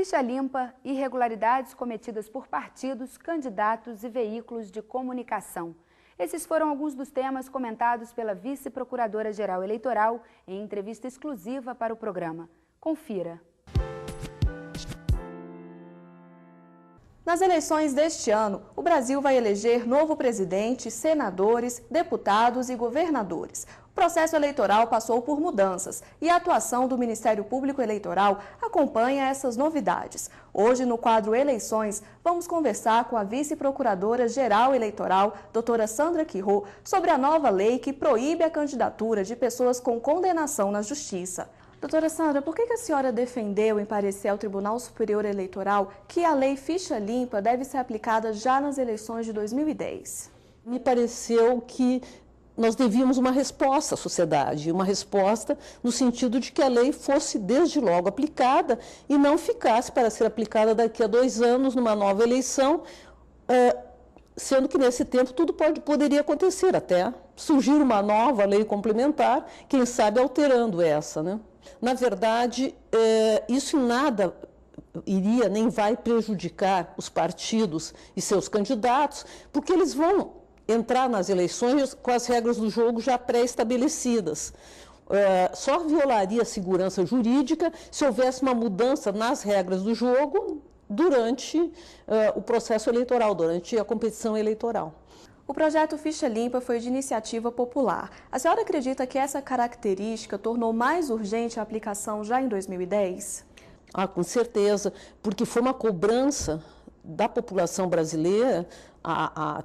Ficha limpa, irregularidades cometidas por partidos, candidatos e veículos de comunicação. Esses foram alguns dos temas comentados pela vice-procuradora-geral eleitoral em entrevista exclusiva para o programa. Confira. Nas eleições deste ano, o Brasil vai eleger novo presidente, senadores, deputados e governadores. O processo eleitoral passou por mudanças e a atuação do Ministério Público Eleitoral acompanha essas novidades. Hoje, no quadro Eleições, vamos conversar com a vice-procuradora-geral eleitoral, doutora Sandra Quirô, sobre a nova lei que proíbe a candidatura de pessoas com condenação na Justiça. Doutora Sandra, por que a senhora defendeu em parecer ao Tribunal Superior Eleitoral que a lei Ficha Limpa deve ser aplicada já nas eleições de 2010? Me pareceu que nós devíamos uma resposta à sociedade, uma resposta no sentido de que a lei fosse desde logo aplicada e não ficasse para ser aplicada daqui a 2 anos numa nova eleição, sendo que nesse tempo tudo poderia acontecer, até surgir uma nova lei complementar, quem sabe alterando essa, né? Na verdade, isso em nada iria nem vai prejudicar os partidos e seus candidatos, porque eles vão entrar nas eleições com as regras do jogo já pré-estabelecidas. Só violaria a segurança jurídica se houvesse uma mudança nas regras do jogo durante o processo eleitoral, durante a competição eleitoral. O projeto Ficha Limpa foi de iniciativa popular. A senhora acredita que essa característica tornou mais urgente a aplicação já em 2010? Com certeza, porque foi uma cobrança da população brasileira,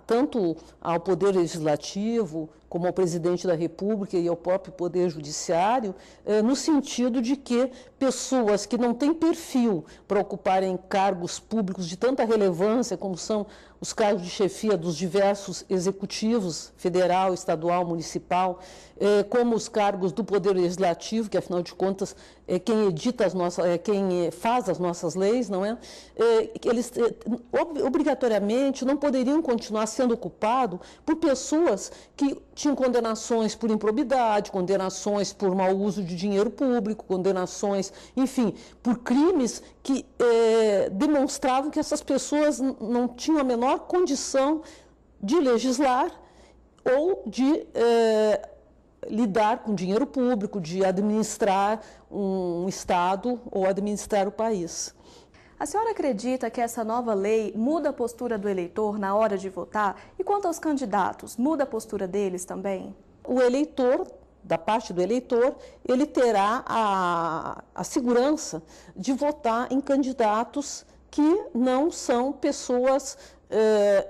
tanto ao Poder Legislativo, como ao Presidente da República e ao próprio Poder Judiciário, no sentido de que pessoas que não têm perfil para ocuparem cargos públicos de tanta relevância, como são os cargos de chefia dos diversos executivos, federal, estadual, municipal, como os cargos do Poder Legislativo, que afinal de contas é quem edita quem faz as nossas leis, não é? Eles obrigatoriamente não poderiam continuar sendo ocupados por pessoas que tinham condenações por improbidade, condenações por mau uso de dinheiro público, condenações, enfim, por crimes que demonstravam que essas pessoas não tinham a menor condição de legislar ou de lidar com dinheiro público, de administrar um Estado ou administrar o país. A senhora acredita que essa nova lei muda a postura do eleitor na hora de votar? E quanto aos candidatos, muda a postura deles também? O eleitor, da parte do eleitor, ele terá a segurança de votar em candidatos que não são pessoas,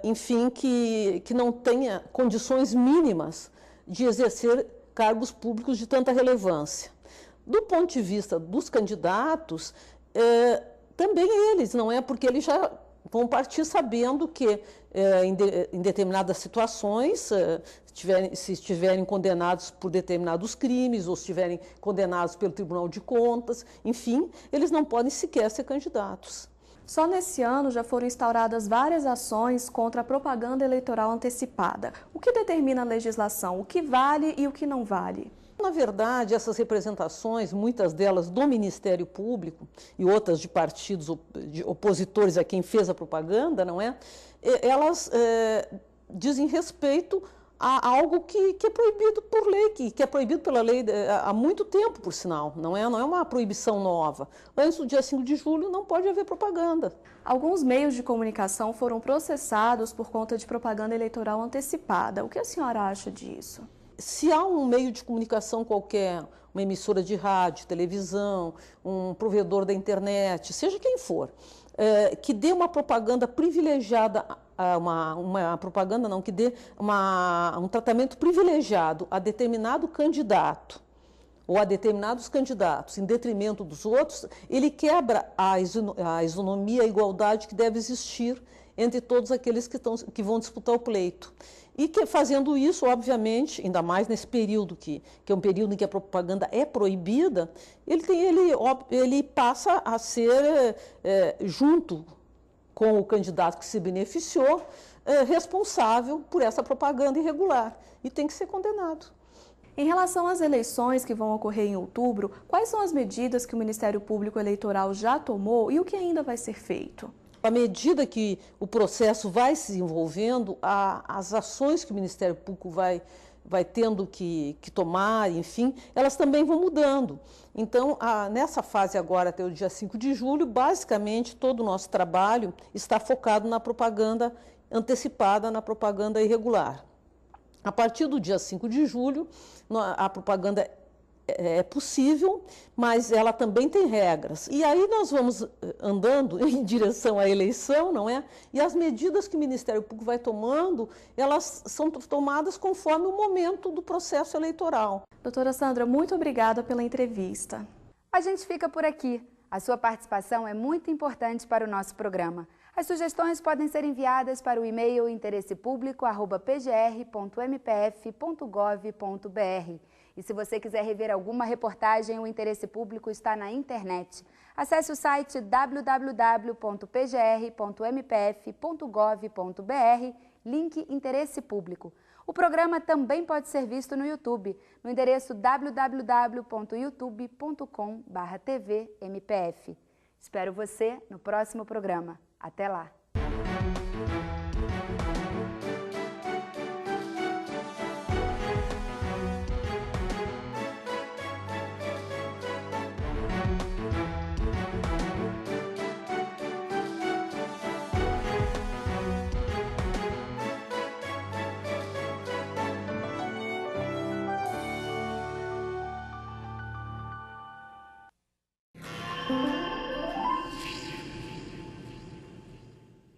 enfim, que não tenham condições mínimas de exercer cargos públicos de tanta relevância. Do ponto de vista dos candidatos, também eles, não é? Porque eles já vão partir sabendo que em determinadas situações, se estiverem condenados por determinados crimes ou se estiverem condenados pelo Tribunal de Contas, enfim, eles não podem sequer ser candidatos. Só nesse ano já foram instauradas várias ações contra a propaganda eleitoral antecipada. O que determina a legislação? O que vale e o que não vale? Na verdade, essas representações, muitas delas do Ministério Público e outras de partidos de opositores a quem fez a propaganda, não é? Elas dizem respeito a algo que é proibido por lei, que é proibido pela lei há muito tempo, por sinal, não é uma proibição nova. Antes do dia 5 de julho não pode haver propaganda. Alguns meios de comunicação foram processados por conta de propaganda eleitoral antecipada. O que a senhora acha disso? Se há um meio de comunicação qualquer, uma emissora de rádio, televisão, um provedor da internet, seja quem for, que dê uma propaganda privilegiada, uma propaganda não, que dê um tratamento privilegiado a determinado candidato ou a determinados candidatos em detrimento dos outros, ele quebra a isonomia, a igualdade que deve existir entre todos aqueles que vão disputar o pleito. E que, fazendo isso, obviamente, ainda mais nesse período que é um período em que a propaganda é proibida, ele passa a ser, junto com o candidato que se beneficiou, responsável por essa propaganda irregular e tem que ser condenado. Em relação às eleições que vão ocorrer em outubro, quais são as medidas que o Ministério Público Eleitoral já tomou e o que ainda vai ser feito? À medida que o processo vai se desenvolvendo, as ações que o Ministério Público vai tendo que tomar, enfim, elas também vão mudando. Então, nessa fase agora, até o dia 5 de julho, basicamente todo o nosso trabalho está focado na propaganda antecipada, na propaganda irregular. A partir do dia 5 de julho, a propaganda é possível, mas ela também tem regras. E aí nós vamos andando em direção à eleição, não é? E as medidas que o Ministério Público vai tomando, elas são tomadas conforme o momento do processo eleitoral. Doutora Sandra, muito obrigada pela entrevista. A gente fica por aqui. A sua participação é muito importante para o nosso programa. As sugestões podem ser enviadas para o e-mail interessepublico@pgr.mpf.gov.br. E se você quiser rever alguma reportagem, o Interesse Público está na internet. Acesse o site www.pgr.mpf.gov.br, link Interesse Público. O programa também pode ser visto no YouTube, no endereço www.youtube.com/tvmpf. Espero você no próximo programa. Até lá!